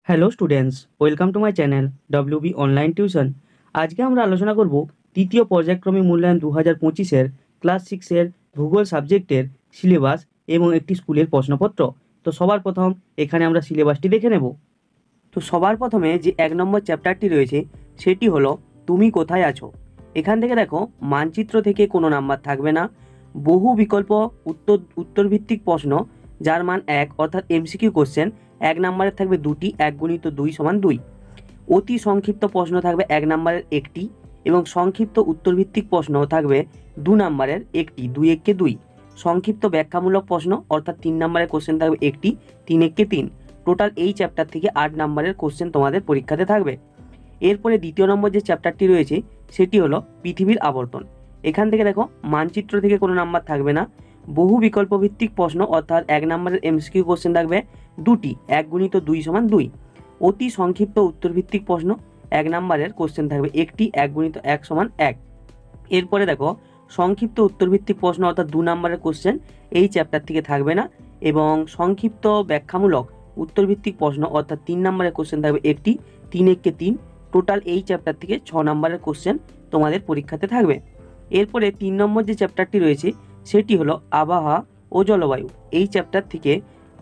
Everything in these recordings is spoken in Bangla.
Hello students, welcome to my channel WB online tuition. আজকে আমরা আলোচনা করব তৃতীয় পর্যায়ক্রমিক মূল্যায়ন 2025-এর ক্লাস 6-এর ভূগোল সাবজেক্টের সিলেবাস এবং একটি স্কুলের প্রশ্নপত্র। তো সবার প্রথম এখানে আমরা সিলেবাসটি দেখে নেব। তো সবার প্রথমে যে 1 নম্বর চ্যাপ্টারটি রয়েছে সেটি হলো তুমি কোথায় আছো। এখান থেকে দেখো মানচিত্র থেকে কোনো নাম্বার থাকবে না। বহু বিকল্প উত্তরভিত্তিক প্রশ্ন যার মান 1 অর্থাৎ এমসিকিউ কোশ্চেন 1 নম্বরের থাকবে 2টি, 1 গুণিত 2 সমান 2। অতি সংক্ষিপ্ত প্রশ্ন থাকবে 1 নম্বরের 1টি এবং সংক্ষিপ্ত উত্তরভিত্তিক প্রশ্ন থাকবে 2 নম্বরের 1টি, 2 একে 2। সংক্ষিপ্ত ব্যাখ্যামূলক প্রশ্ন অর্থাৎ 3 নম্বরের কোশ্চেন থাকবে 1টি, 3 একে 3। টোটাল এই চ্যাপ্টার থেকে 8 নম্বরের কোশ্চেন তোমাদের পরীক্ষাতে থাকবে। এরপরে দ্বিতীয় নম্বর যে চ্যাপ্টারটি রয়েছে সেটি হলো পৃথিবীর আবর্তন। এখান থেকে দেখো মানচিত্র থেকে কোনো নাম্বার থাকবে না। বহু বিকল্প ভিত্তিক প্রশ্ন অর্থাৎ 1 নম্বরের এমসিকিউ কোশ্চেন থাকবে 2টি, 1 গুণিত 2 সমান 2। অতি সংক্ষিপ্ত উত্তরভিত্তিক প্রশ্ন 1 নম্বরের কোশ্চেন থাকবে 1টি, 1 গুণিত 1 সমান 1। এরপরে দেখো সংক্ষিপ্ত উত্তরভিত্তিক প্রশ্ন অর্থাৎ 2 নম্বরের কোশ্চেন এই চ্যাপ্টার থেকে থাকবে না এবং সংক্ষিপ্ত ব্যাখ্যামূলক উত্তরভিত্তিক প্রশ্ন অর্থাৎ 3 নম্বরের কোশ্চেন থাকবে 1টি, 3 একে 3। টোটাল এই চ্যাপ্টার থেকে 6 নম্বরের কোশ্চেন তোমাদের পরীক্ষাতে থাকবে। এরপরে 3 নম্বর যে চ্যাপ্টারটি রয়েছে সেটি হলো আবহাওয়া ও জলবায়ু। এই চ্যাপ্টার থেকে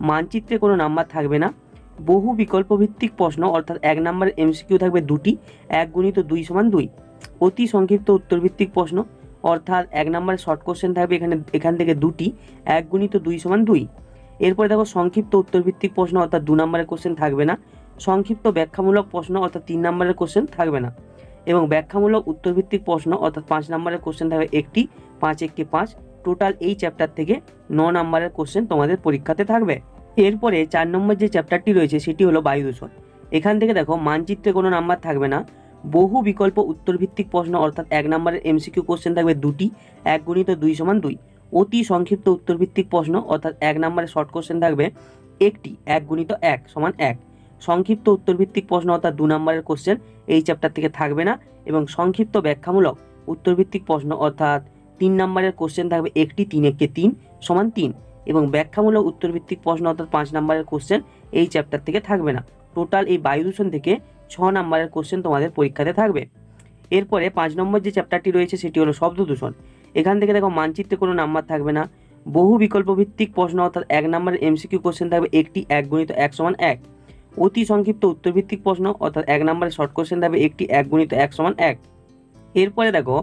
মানচিত্রে কোনো নাম্বার থাকবে না। বহু বিকল্প ভিত্তিক প্রশ্ন অর্থাৎ 1 নম্বরের এমসিকিউ থাকবে 2টি, 1 গুণিত 2 সমান 2। অতি সংক্ষিপ্ত উত্তরভিত্তিক প্রশ্ন অর্থাৎ 1 নম্বরের শর্ট কোশ্চেন থাকবে এখান থেকে 2টি, 1 গুণিত 2 সমান 2। এরপরে দেখো সংক্ষিপ্ত উত্তরভিত্তিক প্রশ্ন অর্থাৎ 2 নম্বরের কোশ্চেন থাকবে না। সংক্ষিপ্ত ব্যাখ্যামূলক প্রশ্ন অর্থাৎ 3 নম্বরের কোশ্চেন থাকবে না এবং ব্যাখ্যামূলক উত্তরভিত্তিক প্রশ্ন অর্থাৎ 5 নম্বরের কোশ্চেন থাকবে 1টি, 5 একে 5। টোটাল এই চ্যাপ্টার থেকে 9 নম্বরের কোশ্চেন তোমাদের পরীক্ষাতে থাকবে। এরপরে 4 নম্বর যে চ্যাপ্টারটি রয়েছে সেটি হলো বায়ু দূষণ। এখান থেকে দেখো মানচিত্রে কোনো নাম্বার থাকবে না। বহু বিকল্প উত্তরভিত্তিক প্রশ্ন অর্থাৎ 1 নম্বরের এমসিকিউ কোশ্চেন থাকবে 2টি, 1 গুণিত 2 সমান 2। অতি সংক্ষিপ্ত উত্তরভিত্তিক প্রশ্ন অর্থাৎ 1 নম্বরের শর্ট কোশ্চেন থাকবে 1টি, 1 গুণিত 1 সমান 1। সংক্ষিপ্ত উত্তরভিত্তিক প্রশ্ন অর্থাৎ 2 নম্বরের কোশ্চেন এই চ্যাপ্টার থেকে থাকবে না এবং সংক্ষিপ্ত ব্যাখ্যামূলক উত্তরভিত্তিক প্রশ্ন অর্থাৎ 3 নম্বরের কোশ্চেন থাকবে 1টি, 3 একে 3 সমান 3 এবং ব্যাখ্যামূলক উত্তরভিত্তিক প্রশ্ন অর্থাৎ 5 নম্বরের কোশ্চেন এই চ্যাপ্টার থেকে থাকবে না। টোটাল এই বায়ু দূষণ থেকে 6 নম্বরের কোশ্চেন তোমাদের পরীক্ষাতে থাকবে। এরপরে 5 নম্বর যে চ্যাপ্টারটি রয়েছে সেটি হলো শব্দ দূষণ। এখান থেকে দেখো মানচিত্রে কোনো নাম্বার থাকবে না। বহু বিকল্প ভিত্তিক প্রশ্ন অর্থাৎ 1 নম্বরের এমসিকিউ কোশ্চেন থাকবে 1টি, 1 গুণিত 1 সমান 1। অতি সংক্ষিপ্ত উত্তরভিত্তিক প্রশ্ন অর্থাৎ 1 নম্বরের শর্ট কোশ্চেন থাকবে 1টি, 1 গুণিত 1 সমান 1। এরপরে দেখো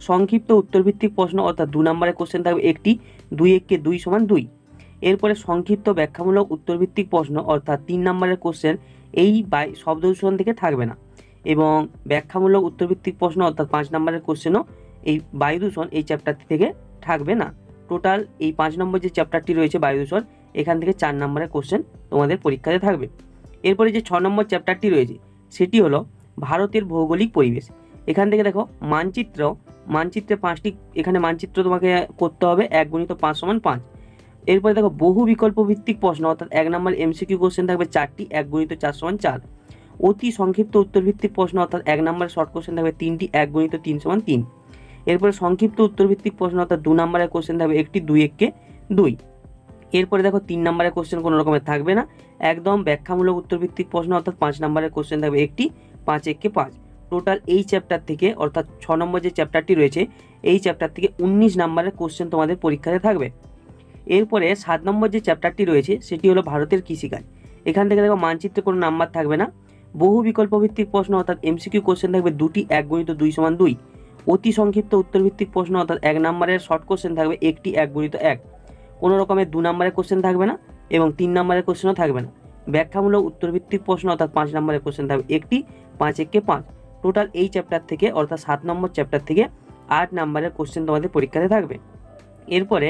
সংক্ষিপ্ত উত্তরভিত্তিক প্রশ্ন অর্থাৎ 2 নম্বরের কোশ্চেন থাকবে 1টি, 2 একে 2 সমান 2। এরপরে সংক্ষিপ্ত ব্যাখ্যামূলক উত্তরভিত্তিক প্রশ্ন অর্থাৎ 3 নম্বরের কোশ্চেন এই শব্দ দূষণ থেকে থাকবে না এবং ব্যাখ্যামূলক উত্তরভিত্তিক প্রশ্ন অর্থাৎ 5 নম্বরের কোশ্চেনও এই বায়ু দূষণ এই চ্যাপ্টারটি থেকে থাকবে না। টোটাল এই 5 নম্বর যে চ্যাপ্টারটি রয়েছে বায়ু দূষণ এখান থেকে 4 নম্বরের কোশ্চেন তোমাদের পরীক্ষাতে থাকবে। এরপরে যে 6 নম্বর চ্যাপ্টারটি রয়েছে সেটি হলো ভারতের ভৌগোলিক পরিবেশ। এখান থেকে দেখো মানচিত্রে 5টি এখানে মানচিত্র তোমাকে করতে হবে 1 গুণিত 5 সমান 5। এরপরে দেখো বহু বিকল্প ভিত্তিক প্রশ্ন অর্থাৎ 1 নম্বর এমসিকিউ কোশ্চেন থাকবে 4টি, 1 গুণিত 4 সমান 4। অতি সংক্ষিপ্ত উত্তরভিত্তিক প্রশ্ন অর্থাৎ 1 নম্বরের শর্ট কোশ্চেন থাকবে 3টি, 1 গুণিত 3 সমান 3। এরপরে সংক্ষিপ্ত উত্তরভিত্তিক প্রশ্ন অর্থাৎ 2 নম্বরের কোশ্চেন থাকবে 1টি, 2 একে 2। এরপরে দেখো 3 নম্বরের কোশ্চেন কোনো রকমের থাকবে না। একদম ব্যাখ্যামূলক উত্তরভিত্তিক প্রশ্ন অর্থাৎ 5 নম্বরের কোশ্চেন থাকবে 1টি, 5 একে 5। টোটাল এই চ্যাপ্টার থেকে অর্থাৎ 6 নম্বর যে চ্যাপ্টারটি রয়েছে এই চ্যাপ্টার থেকে 19 নম্বরের কোশ্চেন তোমাদের পরীক্ষাতে থাকবে। এরপরে 7 নম্বর যে চ্যাপ্টারটি রয়েছে সেটি হলো ভারতের কৃষিকাজ। এখান থেকে দেখো মানচিত্রে কোনো নাম্বার থাকবে না। বহু বিকল্প ভিত্তিক প্রশ্ন অর্থাৎ এমসিকিউ কোশ্চেন থাকবে 2টি, 1 গুণিত 2 সমান 2। অতি সংক্ষিপ্ত উত্তরভিত্তিক প্রশ্ন অর্থাৎ 1 নম্বরের শর্ট কোশ্চেন থাকবে 1টি, 1 গুণিত 1। কোনো রকমের 2 নম্বরের কোশ্চেন থাকবে না এবং 3 নম্বরের কোশ্চেনও থাকবে না। ব্যাখ্যামূলক উত্তরভিত্তিক প্রশ্ন অর্থাৎ 5 নম্বরের কোশ্চেন থাকবে 1টি, 5 একে 5। টোটাল এই চ্যাপ্টার থেকে অর্থাৎ 7 নম্বর চ্যাপ্টার থেকে 8 নম্বরের কোশ্চেন তোমাদের পরীক্ষাতে থাকবে। এরপরে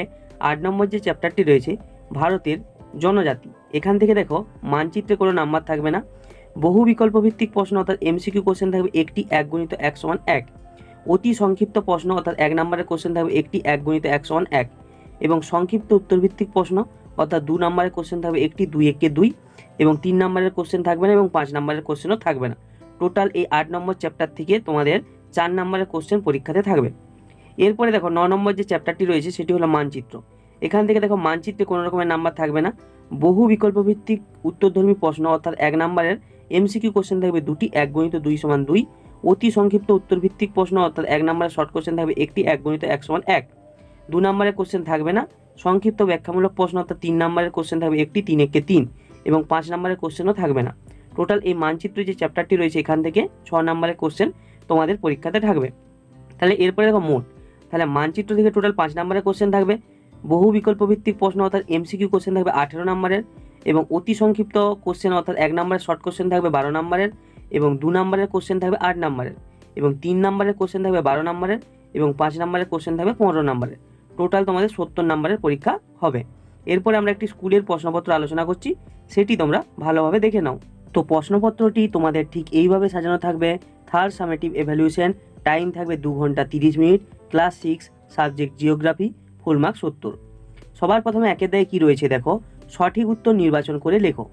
8 নম্বর যে চ্যাপ্টারটি রয়েছে ভারতের জনজাতি। এখান থেকে দেখো মানচিত্রে কোনো নাম্বার থাকবে না। বহু বিকল্প ভিত্তিক প্রশ্ন অর্থাৎ এমসিকিউ কোশ্চেন থাকবে 1টি, 1 গুণিত 1 সমান 1। অতি সংক্ষিপ্ত প্রশ্ন অর্থাৎ 1 নম্বরের কোশ্চেন থাকবে 1টি, 1 গুণিত 1 সমান 1 এবং সংক্ষিপ্ত উত্তরভিত্তিক প্রশ্ন অর্থাৎ 2 নম্বরের কোশ্চেন থাকবে 1টি, 2 একে 2 এবং 3 নম্বরের কোশ্চেন থাকবে না এবং 5 নম্বরের কোশ্চেনও থাকবে না। টোটাল এই 8 নম্বর চ্যাপ্টার থেকে তোমাদের 4 নম্বরের কোশ্চেন পরীক্ষাতে থাকবে। এরপরে দেখো 9 নম্বর যে চ্যাপ্টারটি রয়েছে সেটি হলো মানচিত্র। এখান থেকে দেখো মানচিত্রে কোনো রকমের নাম্বার থাকবে না। বহু বিকল্প ভিত্তিক উত্তরধর্মী প্রশ্ন অর্থাৎ 1 নম্বরের এমসিকিউ কোশ্চেন থাকবে 2টি, 1 * 2 = 2। অতি সংক্ষিপ্ত উত্তর ভিত্তিক প্রশ্ন অর্থাৎ 1 নম্বরের শর্ট কোশ্চেন থাকবে 1টি, 1 * 1 = 1। 2 নম্বরের কোশ্চেন থাকবে না। সংক্ষিপ্ত ব্যাখ্যামূলক প্রশ্ন অর্থাৎ 3 নম্বরের কোশ্চেন থাকবে 1টি, 3 × 3, এবং 5 নম্বরের কোশ্চেনও থাকবে না। টোটাল এই মানচিত্র যে চ্যাপ্টারটি রয়েছে এখান থেকে 6 নম্বরের কোশ্চেন তোমাদের পরীক্ষাতে থাকবে। তাহলে এরপরে দেখো মোট, তাহলে মানচিত্র থেকে টোটাল 5 নম্বরের কোশ্চেন থাকবে। বহু বিকল্প ভিত্তিক প্রশ্ন অর্থাৎ এমসিকিউ কোশ্চেন থাকবে 18 নম্বরের, এবং অতি সংক্ষিপ্ত কোশ্চেন অর্থাৎ 1 নম্বরের শর্ট কোশ্চেন থাকবে 12 নম্বরের, এবং 2 নম্বরের কোশ্চেন থাকবে 8 নম্বরের, এবং 3 নম্বরের কোশ্চেন থাকবে 12 নম্বরের, এবং 5 নম্বরের কোশ্চেন থাকবে 15 নম্বরের। টোটাল তোমাদের 70 নম্বরের পরীক্ষা হবে। এরপরে আমরা একটি স্কুলের প্রশ্নপত্র আলোচনা করছি, সেটি তোমরা ভালোভাবে দেখে নাও। তো প্রশ্নপত্রটি তোমাদের ঠিক এইভাবে সাজানো থাকবে। থার্ড সামেটিভ এভ্যালুয়েশন, টাইম থাকবে 2 ঘন্টা 30 minute, class 6, subject geography, full mark 70। সবার প্রথমে একের দাগে কী রয়েছে দেখো, সঠিক উত্তর নির্বাচন করে লেখো।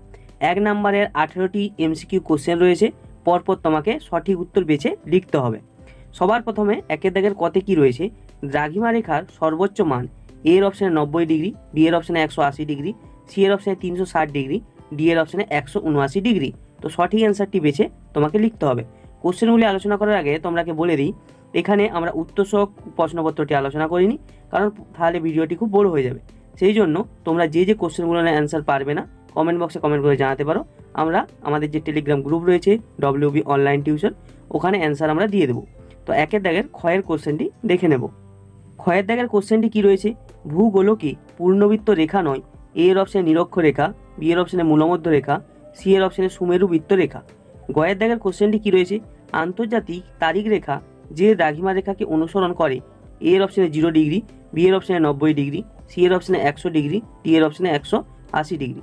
1 নম্বরের 18টি এমসিকিউ কোশ্চেন রয়েছে, পরপর তোমাকে সঠিক উত্তর বেছে লিখতে হবে। সবার প্রথমে একের দাগের কতে কী রয়েছে, দ্রাঘিমা রেখার সর্বোচ্চ মান এ এর অপশানে 90 ডিগ্রি, বি এর অপশানে 180 ডিগ্রি, সি এর অপশানে 360 ডিগ্রি, ডি এর অপশানে 179 ডিগ্রি। তো সঠিক অ্যান্সারটি বেছে তোমাকে লিখতে হবে। কোশ্চেনগুলি আলোচনা করার আগে তোমরাকে বলে দিই, এখানে আমরা উত্তরসহ প্রশ্নপত্রটি আলোচনা করিনি, কারণ তাহলে ভিডিওটি খুব বড় হয়ে যাবে। সেই জন্য তোমরা যে যে কোশ্চেনগুলোর অ্যান্সার পারবে না কমেন্ট বক্সে কমেন্ট করে জানাতে পারো। আমরা আমাদের যে টেলিগ্রাম গ্রুপ রয়েছে WB অনলাইন টিউশন, ওখানে অ্যান্সার আমরা দিয়ে দেবো। তো একের দাগের ক্ষয়ের কোশ্চেনটি দেখে নেব। ক্ষয়ের দাগের কোশ্চেনটি কী রয়েছে, ভূগোলকে পূর্ণবৃত্ত রেখা নয়, এ এর অপশানে নিরক্ষ রেখা, বি এর অপশানে মূলমধ্য রেখা, সি এর অপশানে সুমেরু বৃত্ত রেখা। গয়ের দাগের কোশ্চেনটি কী রয়েছে, আন্তর্জাতিক তারিখ রেখা যে দ্রাঘিমা রেখাকে অনুসরণ করে, এ এর অপশানে 0 ডিগ্রি, বি এর অপশানে 90 ডিগ্রি, সি এর অপশানে 100 ডিগ্রি, ডি এর অপশানে 180 ডিগ্রি।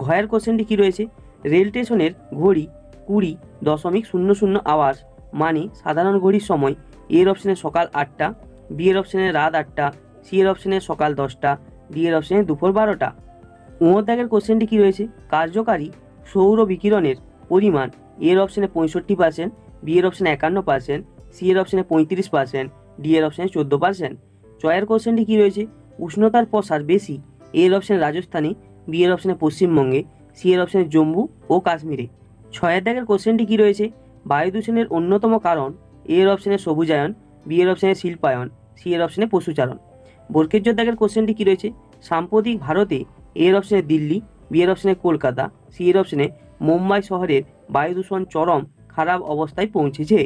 ঘয়ের কোশ্চেনটি কী রয়েছে, রেল স্টেশনের ঘড়ি 20.00 আওয়ার্স মানে সাধারণ ঘড়ির সময়, এ এর অপশানে সকাল 8টা, বি এর অপশানে রাত 8টা, সি এর অপশানে সকাল 10টা, ডি এর অপশানে দুপুর 12টা। উমর দাগের কোশ্চেনটি কী রয়েছে, কার্যকারী সৌর বিকিরণের পরিমাণ, এ এর অপশানে 65%, বি এর অপশানে 51%, সি এর অপশানে 35%, ডি এর অপশানে 14%। চয়ের কোশ্চেনটি কী রয়েছে, উষ্ণতার প্রসার বেশি, এ এর অপশানে রাজস্থানে, বি এর অপশানে পশ্চিমবঙ্গে, সি এর অপশানে জম্মু ও কাশ্মীরে। ছয়ের দাগের কোশ্চেনটি কী রয়েছে, বায়ু দূষণের অন্যতম কারণ, এ এর অপশানে সবুজায়ন, বি এর অপশানে শিল্পায়ন, সি এর অপশানে পশুচারণ। বর্গের দাগের কোশ্চেনটি কী রয়েছে, সাম্প্রতিক ভারতে, এ এর অপশানে দিল্লি, বি এর অপশানে কলকাতা, সি এর অপশানে মুম্বাই শহরের বায়ু দূষণ চরম খারাপ অবস্থায় পৌঁছেছে।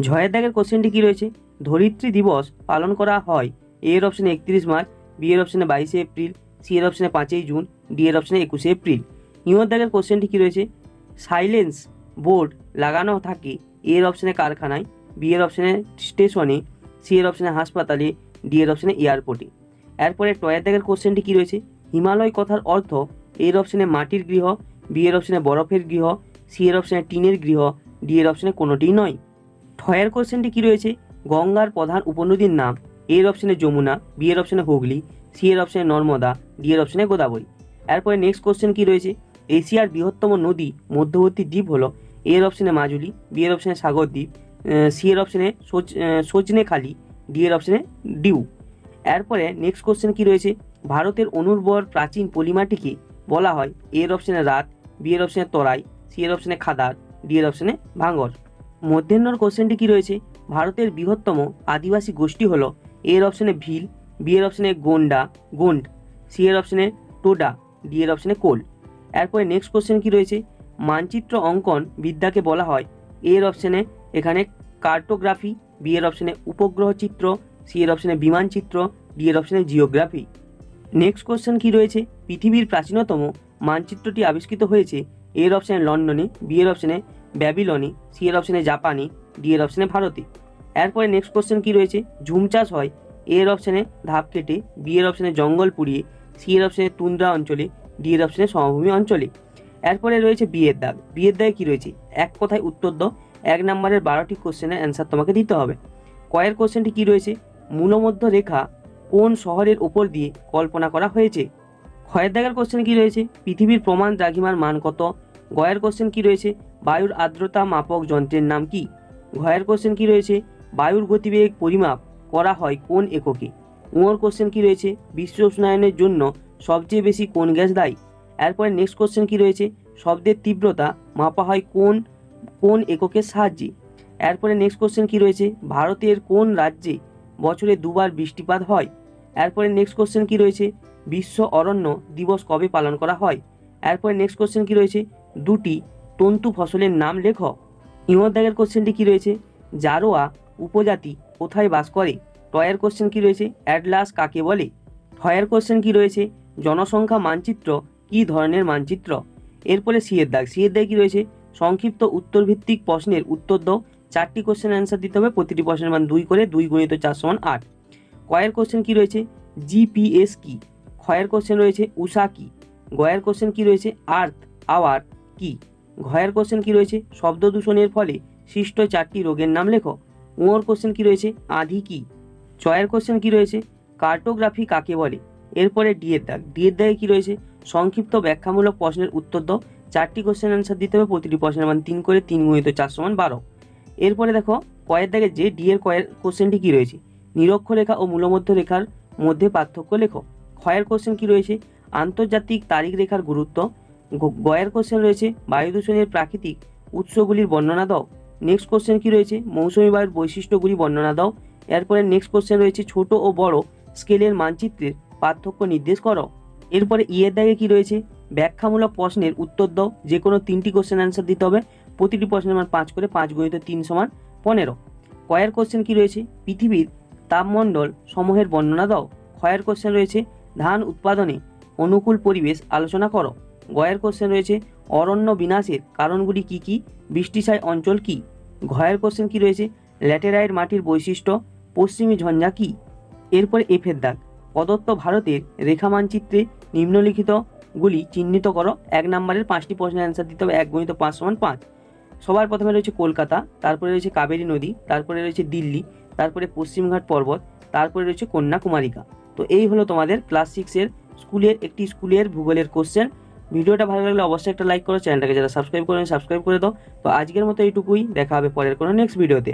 ঝয়ের দাগের কোশ্চেনটি কী রয়েছে, ধরিত্রী দিবস পালন করা হয়, এ এর অপশানে 31 মার্চ, বি এর অপশানে 22 এপ্রিল, সি এর অপশানে 5 জুন, ডি এর অপশানে 21 এপ্রিল। ইউর দাগের কোশ্চেনটি কী রয়েছে, সাইলেন্স বোর্ড লাগানো থাকে, এ এর অপশানে কারখানায়, বি এর অপশানে স্টেশনে, সি এর অপশানে হাসপাতালে, ডি এর অপশানে এয়ারপোর্টে। এরপরে টয়ের দাগের কোশ্চেনটি কী রয়েছে, হিমালয় কথার অর্থ, এ এর অপশানে মাটির গৃহ, বি এর অপশানে বরফের গৃহ, সি এর অপশানে টিনের গৃহ, ডি এর অপশানে কোনোটিই নয়। ঠয়ের কোশ্চেনটি কী রয়েছে, গঙ্গার প্রধান উপনদীর নাম, এ এর অপশানে যমুনা, বি এর অপশানে হুগলি, সি এর অপশানে নর্মদা, ডি এর অপশানে গোদাবরী। এরপরে নেক্সট কোশ্চেন কী রয়েছে, এশিয়ার বৃহত্তম নদী মধ্যবর্তী দ্বীপ হলো, এ এর অপশানে মাজুলি, বি এর অপশানে সাগর দ্বীপ, সি এর অপশানে সজনেখালি, ডি এর অপশানে ডিউ। এরপরে নেক্সট কোশ্চেন কী রয়েছে, ভারতের অনুর্বর প্রাচীন পলিমাটিকে বলা হয়, এ এর অপশানে রাত, বি এর অপশানে তরাই, সি এর অপশানে খাদার, ডি এর অপশানে ভাঙর। মধ্যাহ্নর কোশ্চেনটি কী রয়েছে, ভারতের বৃহত্তম আদিবাসী গোষ্ঠী হলো, এ এর অপশানে ভিল, বি এর অপশানে গোন্ড, সি এর অপশানে টোডা, ডি এর অপশানে কোল। এরপরে নেক্সট কোশ্চেন কী রয়েছে, মানচিত্র অঙ্কন বিদ্যাকে বলা হয়, এ এর অপশানে এখানে কার্টোগ্রাফি, বি এর অপশানে উপগ্রহ চিত্র, সি এর অপশানে বিমান চিত্র, ডি এর অপশানে জিওগ্রাফি। নেক্সট কোশ্চেন কী রয়েছে, পৃথিবীর প্রাচীনতম মানচিত্রটি আবিষ্কৃত হয়েছে, এ এর অপশানে লন্ডনে, বি এর অপশানে ব্যাবিলনে, সি এর অপশানে জাপানে, ডি এর অপশানে ভারতে। এরপরে নেক্সট কোশ্চেন কী রয়েছে, ঝুম চাষ হয়, এ এর অপশানে ধাপ কেটে, বি এর অপশানে জঙ্গল পুড়িয়ে, সি এর অপশানে তুন্দ্রা অঞ্চলে, ডি এর অপশানে সমভূমি অঞ্চলে। এরপরে রয়েছে বিয়ের দাগ। বিয়ের দাগে কী রয়েছে, এক কথায় উত্তর দাও। 1 নম্বরের 12টি কোশ্চেনের অ্যান্সার তোমাকে দিতে হবে। কয়ের কোশ্চেনটি কী রয়েছে, মূলমধ্য রেখা কোন শহরের ওপর দিয়ে কল্পনা করা হয়েছে। ক্ষয়ের দাগের কোশ্চেন কী রয়েছে, পৃথিবীর প্রমাণ দ্রাঘিমার মান কত। গয়ের কোশ্চেন কী রয়েছে, বায়ুর আর্দ্রতা মাপক যন্ত্রের নাম কি। ঘয়ের কোশ্চেন কী রয়েছে, বায়ুর গতিবেগ পরিমাপ করা হয় কোন এককে। উঁর কোশ্চেন কী রয়েছে, বিশ্ব উষ্ণায়নের জন্য সবচেয়ে বেশি কোন গ্যাস দায়ী। এরপরে নেক্সট কোশ্চেন কি রয়েছে, শব্দের তীব্রতা মাপা হয় কোন কোন এককের সাহায্যে। এরপরে নেক্সট কোশ্চেন কি রয়েছে, ভারতের কোন রাজ্যে বছরে দুবার বৃষ্টিপাত হয়। এরপরে নেক্সট কোশ্চেন কি রয়েছে, বিশ্ব অরণ্য দিবস কবে পালন করা হয়। এরপরে নেক্সট কোশ্চেন কি রয়েছে, দুটি তন্তু ফসলের নাম লেখো। দাগের কোশ্চেনটি কি রয়েছে, জারোয়া উপজাতি কোথায় বাস করে। টয়ের কোশ্চেন কি রয়েছে, অ্যাটলাস কাকে বলে। ছয়ের কোশ্চেন কি রয়েছে, জনসংখ্যা মানচিত্র কি ধরনের মানচিত্র। এরপরে সিয়ের দাগ কি রয়েছে, সংক্ষিপ্ত উত্তরভিত্তিক প্রশ্নের উত্তর দাও। 4টি কোশ্চেন অ্যান্সার দিতে হবে, প্রতিটি প্রশ্নের মান 2 করে, 2 গুণিত 4 সমান 8। কয়ের কোশ্চেন কি রয়েছে, জিপিএস কি। ক্ষয়ের কোশ্চেন রয়েছে উষা কি। গয়ের কোশ্চেন কি রয়েছে, আর্থ আওয়ার কি। ঘয়ের কোশ্চেন কি রয়েছে, শব্দ দূষণের ফলে সৃষ্ট 4টি রোগের নাম লেখো। ওর কোশ্চেন কি রয়েছে, আঁধি কি। চয়ের কোশ্চেন কি রয়েছে, কার্টোগ্রাফি কাকে বলে। এরপরে ডিয়ের দাগে কি রয়েছে, সংক্ষিপ্ত ব্যাখ্যামূলক প্রশ্নের উত্তর দাও। 4টি কোশ্চেন অ্যান্সার দিতে হবে, প্রতিটি প্রশ্নের মান 3 করে, 3 গুণিত 4 সমান 12। এরপরে দেখো কয়ের দাগে যে কয়ের কোশ্চেনটি কি রয়েছে, নিরক্ষরেখা ও মূলমধ্য রেখার মধ্যে পার্থক্য লেখো। ক্ষয়ের কোশ্চেন কি রয়েছে, আন্তর্জাতিক তারিখ রেখার গুরুত্ব। গয়ের কোশ্চেন রয়েছে বায়ু দূষণের প্রাকৃতিক উৎসগুলির বর্ণনা দাও। নেক্সট কোশ্চেন কি রয়েছে, মৌসুমী বায়ুর বৈশিষ্ট্যগুলি বর্ণনা দাও। এরপরে নেক্সট কোশ্চেন রয়েছে ছোট ও বড় স্কেলের মানচিত্রের পার্থক্য নির্দেশ করো। এরপরে ইয়ের দাগে কি রয়েছে, ব্যাখ্যামূলক প্রশ্নের উত্তর দাও। যে কোনো 3টি কোশ্চেন অ্যান্সার দিতে হবে, প্রতিটি প্রশ্নের মান 5 করে, 5 গুণিত 3 সমান 15। কয়ের কোশ্চেন কি রয়েছে, পৃথিবীর তাপমণ্ডল সমূহের বর্ণনা দাও। ক্ষয়ের কোশ্চেন রয়েছে ধান উৎপাদনে অনুকূল পরিবেশ আলোচনা করো। গয়ের কোশ্চেন রয়েছে অরণ্য বিনাশের কারণগুলি কি কি, বৃষ্টিছায় অঞ্চল কি। ঘয়ের কোশ্চেন কি রয়েছে, ল্যাটেরাইট মাটির বৈশিষ্ট্য, পশ্চিমী ঝঞ্ঝা কি। এরপরে এফের দাগ, প্রদত্ত ভারতের রেখা মানচিত্রে নিম্নলিখিতগুলি চিহ্নিত করো। 1 নম্বরের 5টি প্রশ্নের অ্যান্সার দিতে হবে, 1 গুণিত 5 সমান 5। সবার প্রথমে রয়েছে কলকাতা, তারপরে রয়েছে কাবেরী নদী, তারপরে রয়েছে দিল্লি, তারপরে পশ্চিমঘাট পর্বত, তারপরে রয়েছে কন্যাকুমারিকা। তো এই হলো তোমাদের ক্লাস 6-এর স্কুলের ভূগোলের কোশ্চেন। ভিডিওটা ভালো লাগলে অবশ্যই একটা লাইক করো, চ্যানেলটাকে যারা সাবস্ক্রাইব করেন সাবস্ক্রাইব করে দাও। তো আজকের মতো এইটুকুই, দেখা হবে পরের কোনো নেক্সট ভিডিওতে।